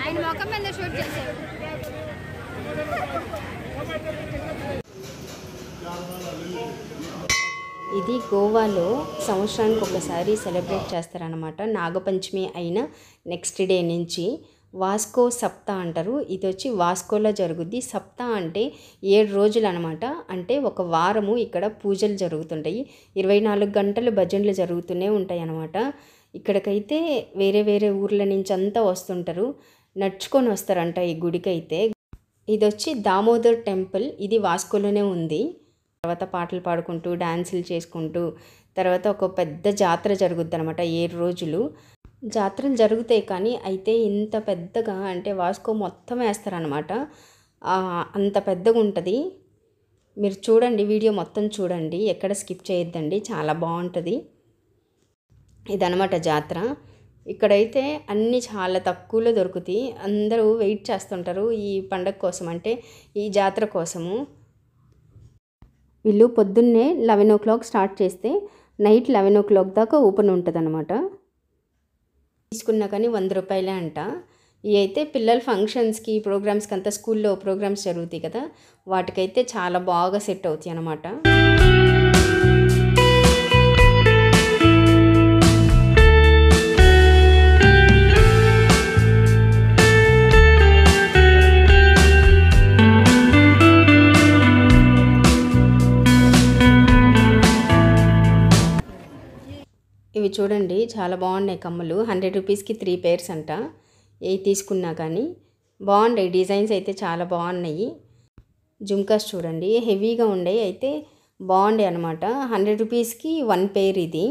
ఆయన మొఖం మీద షూట్ చేశారు. ఇది గోవాలో సంవత్సరానికి ఒకసారి సెలబ్రేట్ చేస్తారనమాట. నాగపంచమి అయిన నెక్స్ట్ డే నుంచి వాస్కో సప్తా అంటారు. ఇది వచ్చి వాస్కోలో జరుగుద్ది. సప్తా అంటే 7 రోజులు అనమాట. అంటే ఒక వారము ఇక్కడ పూజలు జరుగుతుంటాయి. 24 గంటలు భజనలు జరుగుతూనే ఉంటాయి అన్నమాట. ఇక్కడికైతే వేరే వేరే ఊర్ల నుంచి అంతా వస్తుంటారు. నడుచుకొని వస్తారంట ఈ గుడికి అయితే. ఇది వచ్చి దామోదర్ టెంపుల్. ఇది వాస్కోలోనే ఉంది. తర్వాత పాటలు పాడుకుంటూ డ్యాన్సులు చేసుకుంటూ తర్వాత ఒక పెద్ద జాతర జరుగుద్ది అనమాట. 7 రోజులు జాతరలు జరుగుతాయి. కానీ అయితే ఇంత పెద్దగా అంటే వాస్కో మొత్తం వేస్తారనమాట. అంత పెద్దగా ఉంటుంది. మీరు చూడండి, వీడియో మొత్తం చూడండి, ఎక్కడ స్కిప్ చేయొద్దండి, చాలా బాగుంటుంది. ఇదనమాట జాతర. ఇక్కడైతే అన్నీ చాలా తక్కువలో దొరుకుతాయి. అందరూ వెయిట్ చేస్తుంటారు ఈ పండగ కోసం, అంటే ఈ జాతర కోసము. వీళ్ళు పొద్దున్నే 11 o'clock స్టార్ట్ చేస్తే నైట్ 11 o'clock దాకా ఓపెన్ ఉంటుంది అనమాట. తీసుకున్నా కానీ 100 రూపాయలే అంట. ఇవి అయితే పిల్లల ఫంక్షన్స్కి ప్రోగ్రామ్స్కి అంతా స్కూల్లో ప్రోగ్రామ్స్ జరుగుతాయి కదా, వాటికైతే చాలా బాగా సెట్ అవుతాయి అన్నమాట. ఇవి చూడండి చాలా బాగున్నాయి కమ్మలు. 100 రూపీస్కి 3 pairs అంట. ఏవి తీసుకున్నా కానీ బాగున్నాయి. డిజైన్స్ అయితే చాలా బాగున్నాయి. జుమ్కాస్ చూడండి హెవీగా ఉండే అయితే బాగుండే అనమాట. 100 రూపీస్కి 1 pair ఇది.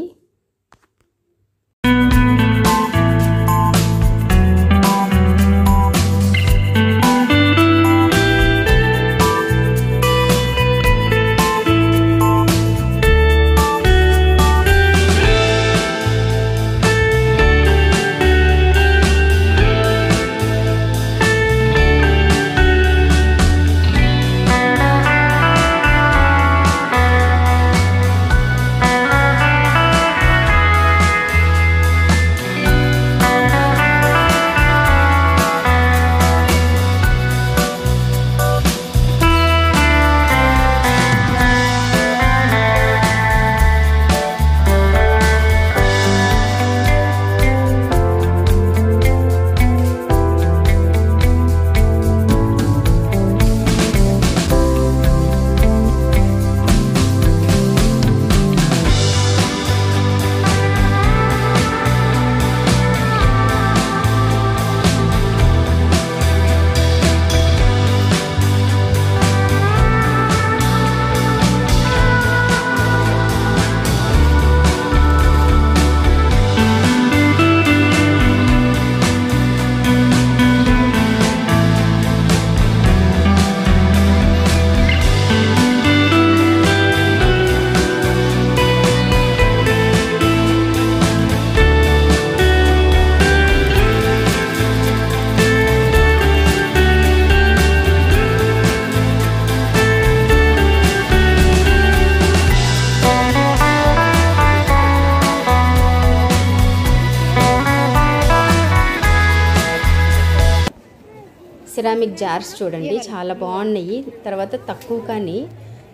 సిరామిక్ జార్స్ చూడండి చాలా బాగున్నాయి. తర్వాత తక్కువ కానీ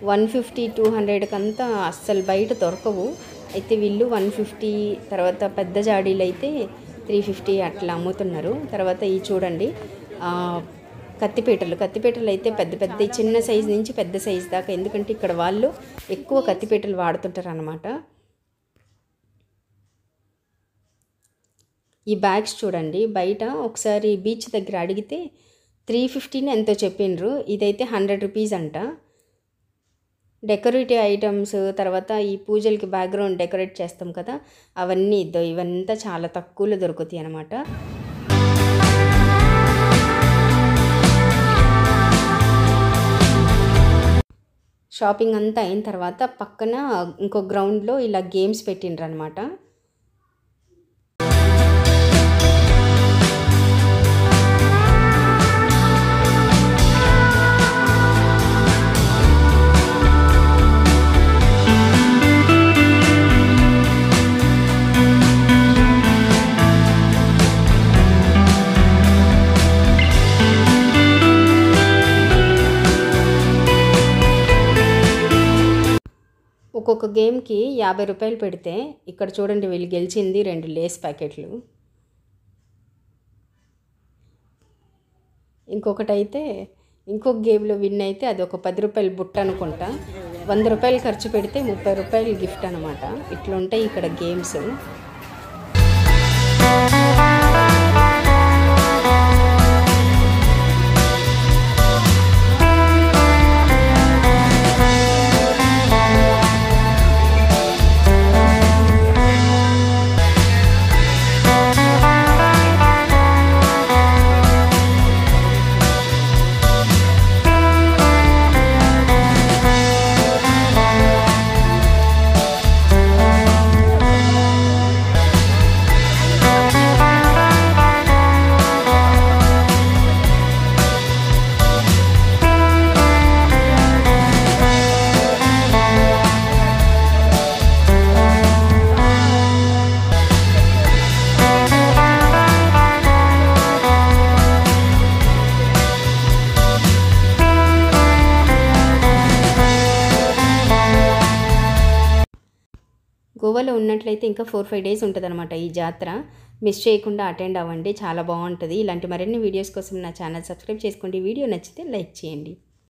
150-200 కంతా అస్సలు బయట దొరకవు. అయితే వీళ్ళు 150, తర్వాత పెద్ద జాడీలు అయితే 350 అట్లా అమ్ముతున్నారు. తర్వాత ఈ చూడండి కత్తిపీటలు అయితే పెద్ద పెద్ద చిన్న సైజు నుంచి పెద్ద సైజు దాకా, ఎందుకంటే ఇక్కడ వాళ్ళు ఎక్కువ కత్తిపీటలు వాడుతుంటారు అన్నమాట. ఈ బ్యాగ్స్ చూడండి, బయట ఒకసారి బీచ్ దగ్గర అడిగితే 350 ఎంతో చెప్పిండ్రు. ఇదైతే 100 రూపీస్ అంట. డెకరేటివ్ ఐటమ్స్, తర్వాత ఈ పూజలకి బ్యాక్గ్రౌండ్ డెకరేట్ చేస్తాం కదా, అవన్నీ ఇవంతా చాలా తక్కువలో దొరుకుతాయి అన్నమాట. షాపింగ్ అంతా అయిన తర్వాత పక్కన ఇంకో గ్రౌండ్లో ఇలా గేమ్స్ పెట్టిండ్రు అనమాట. ఒక్కొక్క గేమ్కి 50 రూపాయలు పెడితే ఇక్కడ చూడండి వీళ్ళు గెలిచింది 2 లేస్ ప్యాకెట్లు. ఇంకొకటైతే ఇంకొక గేమ్లో విన్ అయితే అది ఒక 10 రూపాయల బుట్ట అనుకుంటా. 100 రూపాయలు ఖర్చు పెడితే 30 రూపాయలు గిఫ్ట్ అనమాట. ఇట్లుంటాయి ఇక్కడ గేమ్స్. గోవాలో ఉన్నట్లయితే ఇంకా 4-5 డేస్ ఉంటుందన్నమాట ఈ జాతర. మిస్ చేయకుండా అటెండ్ అవ్వండి, చాలా బాగుంటుంది. ఇలాంటి మరిన్ని వీడియోస్ కోసం నా ఛానల్ సబ్స్క్రైబ్ చేసుకోండి. వీడియో నచ్చితే లైక్ చేయండి.